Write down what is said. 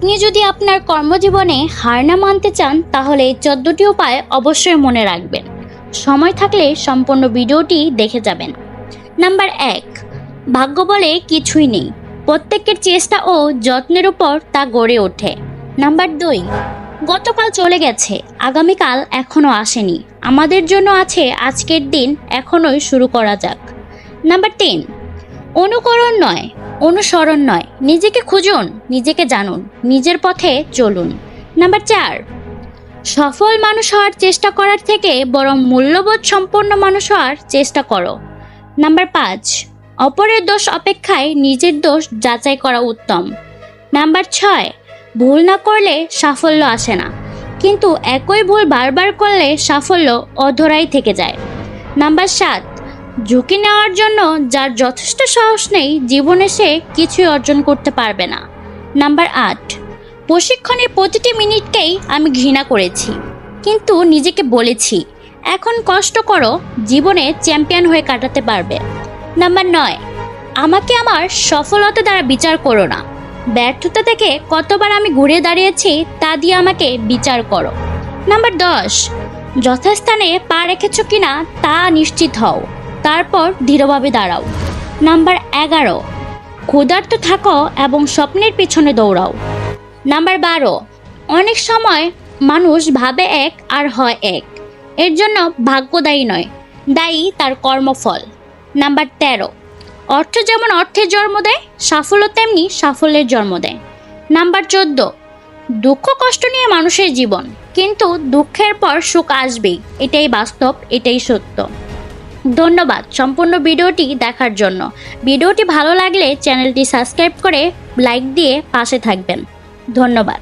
আপনি যদি আপনার কর্মজীবনে হার না মানতে চান তাহলে এই 14টি উপায় অবশ্যই মনে রাখবেন। সময় থাকলে সম্পূর্ণ ভিডিওটি দেখে যাবেন। নাম্বার 1, ভাগ্য বলে কিছুই নেই, প্রত্যেকের চেষ্টা ও যত্নের উপর তা গড়ে ওঠে। নাম্বার 2, গতকাল চলে গেছে, আগামীকাল এখনো আসেনি, আমাদের জন্য আছে আজকের দিন, এখনোই শুরু করা যাক। নাম্বার 3, অনুকরণ নয়, অনুসরণ নয়, নিজেকে খুঁজুন, নিজেকে জানুন, নিজের পথে চলুন। নাম্বার 4, সফল মানুষ হওয়ার চেষ্টা করার থেকে বরং মূল্যবোধ সম্পন্ন মানুষ হওয়ার চেষ্টা করো। নাম্বার 5, অপরের দোষ অপেক্ষায় নিজের দোষ যাচাই করা উত্তম। নাম্বার 6, ভুল না করলে সাফল্য আসে না, কিন্তু একই ভুল বারবার করলে সাফল্য অধরাই থেকে যায়। নাম্বার 7, ঝুঁকি নেওয়ার জন্য যার যথেষ্ট সাহস নেই, জীবনে সে কিছুই অর্জন করতে পারবে না। নাম্বার 8, প্রশিক্ষণের প্রতিটি মিনিটকেই আমি ঘৃণা করেছি, কিন্তু নিজেকে বলেছি এখন কষ্ট করো, জীবনে চ্যাম্পিয়ন হয়ে কাটাতে পারবে। নাম্বার 9, আমাকে আমার সফলতা দ্বারা বিচার করো না, ব্যর্থতা থেকে কতবার আমি ঘুরে দাঁড়িয়েছি তা দিয়ে আমাকে বিচার করো। নাম্বার 10, যথাস্থানে পা রেখেছ কিনা তা নিশ্চিত হও, তারপর দৃঢ়ভাবে দাঁড়াও। নাম্বার 11, ক্ষুধার্ত থাকো এবং স্বপ্নের পিছনে দৌড়াও। নাম্বার 12, অনেক সময় মানুষ ভাবে এক আর হয় এক, এর জন্য ভাগ্য দায়ী নয়, দায়ী তার কর্মফল। নাম্বার 13, অর্থ যেমন অর্থের জন্ম দেয়, সাফল্য তেমনি সাফল্যের জন্ম দেয়। নাম্বার 14, দুঃখ কষ্ট নিয়ে মানুষের জীবন, কিন্তু দুঃখের পর সুখ আসবেই, এটাই বাস্তব, এটাই সত্য। ধন্যবাদ সম্পূর্ণ ভিডিওটি দেখার জন্য। ভিডিওটি ভালো লাগলে চ্যানেলটি সাবস্ক্রাইব করে লাইক দিয়ে পাশে থাকবেন। ধন্যবাদ।